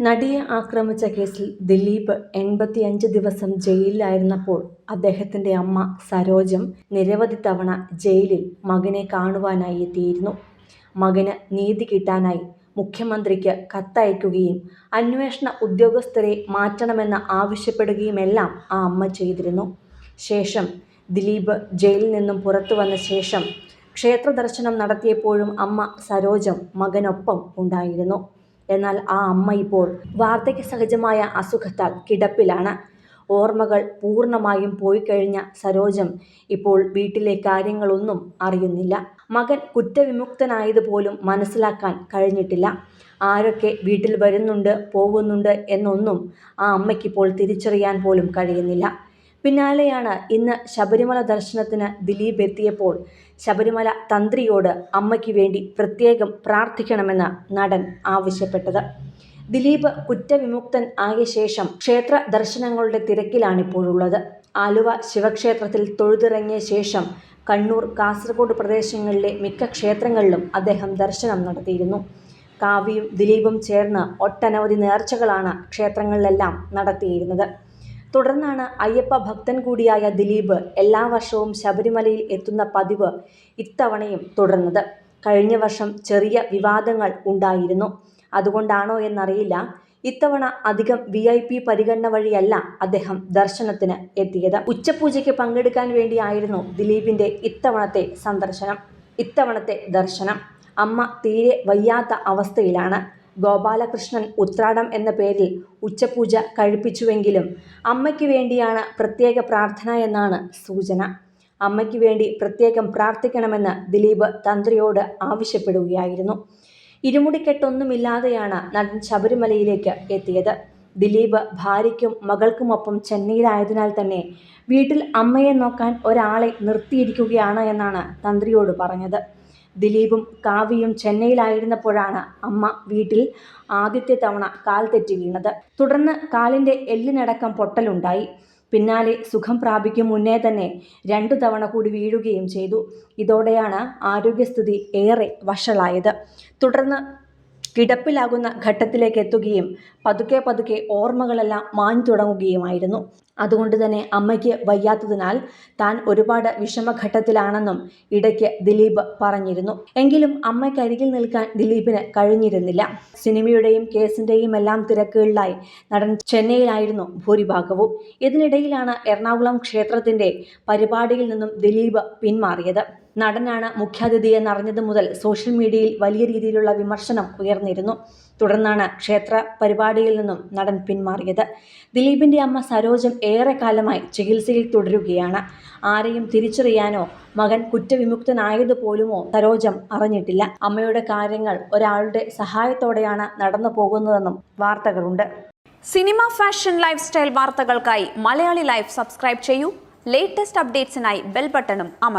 നടിയെ ആക്രമിച്ച കേസിൽ ദിലീപ് 85 ദിവസം ജയിലിലായിരുന്നപ്പോൾ അദ്ദേഹത്തിൻ്റെ അമ്മ സരോജം നിരവധി തവണ ജയിലിൽ മകനെ കാണുവാനായി എത്തിയിരുന്നു. മകന് നീതി കിട്ടാനായി മുഖ്യമന്ത്രിക്ക് കത്തയക്കുകയും അന്വേഷണ ഉദ്യോഗസ്ഥരെ മാറ്റണമെന്ന് ആവശ്യപ്പെടുകയുമെല്ലാം ആ അമ്മ ചെയ്തിരുന്നു. ശേഷം ദിലീപ് ജയിലിൽ നിന്നും പുറത്തു വന്ന ശേഷം ക്ഷേത്ര ദർശനം നടത്തിയപ്പോഴും അമ്മ സരോജം മകനൊപ്പം ഉണ്ടായിരുന്നു. എന്നാൽ ആ അമ്മ ഇപ്പോൾ വാർദ്ധക്യ സഹജമായ അസുഖത്താൽ കിടപ്പിലാണ്. ഓർമ്മകൾ പൂർണ്ണമായും പോയിക്കഴിഞ്ഞ സരോജം ഇപ്പോൾ വീട്ടിലെ കാര്യങ്ങളൊന്നും അറിയുന്നില്ല. മകൻ കുറ്റവിമുക്തനായതുപോലും മനസ്സിലാക്കാൻ കഴിഞ്ഞിട്ടില്ല. ആരൊക്കെ വീട്ടിൽ വരുന്നുണ്ട് പോകുന്നുണ്ട് എന്നൊന്നും ആ അമ്മയ്ക്കിപ്പോൾ തിരിച്ചറിയാൻ പോലും കഴിയുന്നില്ല. പിന്നാലെയാണ് ഇന്ന് ശബരിമല ദർശനത്തിന് ദിലീപ് എത്തിയപ്പോൾ ശബരിമല തന്ത്രിയോട് അമ്മയ്ക്ക് വേണ്ടി പ്രത്യേകം പ്രാർത്ഥിക്കണമെന്ന് നടൻ ആവശ്യപ്പെട്ടത്. ദിലീപ് കുറ്റവിമുക്തൻ ആയ ശേഷം ക്ഷേത്ര ദർശനങ്ങളുടെ തിരക്കിലാണിപ്പോഴുള്ളത്. ആലുവ ശിവക്ഷേത്രത്തിൽ തൊഴുതിറങ്ങിയ ശേഷം കണ്ണൂർ, കാസർഗോഡ് പ്രദേശങ്ങളിലെ മിക്ക ക്ഷേത്രങ്ങളിലും അദ്ദേഹം ദർശനം നടത്തിയിരുന്നു. കാവ്യയും ദിലീപും ചേർന്ന് ഒട്ടനവധി നേർച്ചകളാണ് ക്ഷേത്രങ്ങളിലെല്ലാം നടത്തിയിരുന്നത്. തുടർന്നാണ് അയ്യപ്പ ഭക്തൻ കൂടിയായ ദിലീപ് എല്ലാ വർഷവും ശബരിമലയിൽ എത്തുന്ന പതിവ് ഇത്തവണയും തുടർന്നത്. കഴിഞ്ഞ വർഷം ചെറിയ വിവാദങ്ങൾ ഉണ്ടായിരുന്നു. അതുകൊണ്ടാണോ എന്നറിയില്ല, ഇത്തവണ അധികം VIP പരിഗണന വഴിയല്ല അദ്ദേഹം ദർശനത്തിന് എത്തിയത്. ഉച്ചപൂജയ്ക്ക് പങ്കെടുക്കാൻ വേണ്ടിയായിരുന്നു ദിലീപിൻ്റെ ഇത്തവണത്തെ ദർശനം. അമ്മ തീരെ വയ്യാത്ത അവസ്ഥയിലാണ്. ഗോപാലകൃഷ്ണൻ ഉത്രാടം എന്ന പേരിൽ ഉച്ചപൂജ കഴിപ്പിച്ചുവെങ്കിലും അമ്മയ്ക്ക് വേണ്ടിയാണ് പ്രത്യേക പ്രാർത്ഥന എന്നാണ് സൂചന. അമ്മയ്ക്ക് വേണ്ടി പ്രത്യേകം പ്രാർത്ഥിക്കണമെന്ന് ദിലീപ് തന്ത്രിയോട് ആവശ്യപ്പെടുകയായിരുന്നു. ഇരുമുടിക്കെട്ടൊന്നുമില്ലാതെയാണ് നടൻ ശബരിമലയിലേക്ക് എത്തിയത്. ദിലീപ് ഭാര്യയ്ക്കും മകൾക്കുമൊപ്പം ചെന്നൈയിലായതിനാൽ തന്നെ വീട്ടിൽ അമ്മയെ നോക്കാൻ ഒരാളെ നിർത്തിയിരിക്കുകയാണ് എന്നാണ് തന്ത്രിയോട് പറഞ്ഞത്. ദിലീപും കാവ്യയും ചെന്നൈയിലായിരുന്നപ്പോഴാണ് അമ്മ വീട്ടിൽ ആദ്യത്തെ തവണ കാൽ തെറ്റി വീണത്. തുടർന്ന് കാലിൻ്റെ എല്ലിനടക്കം പൊട്ടലുണ്ടായി. പിന്നാലെ സുഖം പ്രാപിക്കും മുന്നേ തന്നെ 2 തവണ കൂടി വീഴുകയും ചെയ്തു. ഇതോടെയാണ് ആരോഗ്യസ്ഥിതി ഏറെ വഷളായത്. തുടർന്ന് കിടപ്പിലാകുന്ന ഘട്ടത്തിലേക്ക് എത്തുകയും പതുക്കെ ഓർമ്മകളെല്ലാം മാഞ്ഞു തുടങ്ങുകയുമായിരുന്നു. അതുകൊണ്ട് തന്നെ അമ്മയ്ക്ക് വയ്യാത്തതിനാൽ താൻ ഒരുപാട് വിഷമഘട്ടത്തിലാണെന്നും ഇടയ്ക്ക് ദിലീപ് പറഞ്ഞിരുന്നു. എങ്കിലും അമ്മയ്ക്കരികിൽ നിൽക്കാൻ ദിലീപിന് കഴിഞ്ഞിരുന്നില്ല. സിനിമയുടെയും കേസിൻ്റെയും എല്ലാം തിരക്കുകളിലായി നടൻ ചെന്നൈയിലായിരുന്നു ഭൂരിഭാഗവും. ഇതിനിടയിലാണ് എറണാകുളം ക്ഷേത്രത്തിൻ്റെ പരിപാടിയിൽ നിന്നും ദിലീപ് പിന്മാറിയത്. നടനാണ് മുഖ്യാതിഥി എന്നറിഞ്ഞത് മുതൽ സോഷ്യൽ മീഡിയയിൽ വലിയ രീതിയിലുള്ള വിമർശനം ഉയർന്നിരുന്നു. തുടർന്നാണ് ക്ഷേത്ര പരിപാടിയിൽ നിന്നും നടൻ പിന്മാറിയത്. ദിലീപിൻ്റെ അമ്മ സരോജം ഏറെക്കാലമായി ചികിത്സയിൽ തുടരുകയാണ്. ആരെയും തിരിച്ചറിയാനോ മകൻ കുറ്റവിമുക്തനായതുപോലുമോ സരോജം അറിഞ്ഞിട്ടില്ല. അമ്മയുടെ കാര്യങ്ങൾ ഒരാളുടെ സഹായത്തോടെയാണ് നടന്നു പോകുന്നതെന്നും വാർത്തകളുണ്ട്. സിനിമ, ഫാഷൻ, ലൈഫ് സ്റ്റൈൽ വാർത്തകൾക്കായി മലയാളി ലൈഫ് സബ്സ്ക്രൈബ് ചെയ്യൂ. ലേറ്റസ്റ്റ് അപ്ഡേറ്റ്സിനായി ബെൽ ബട്ടണും അമർത്തുക.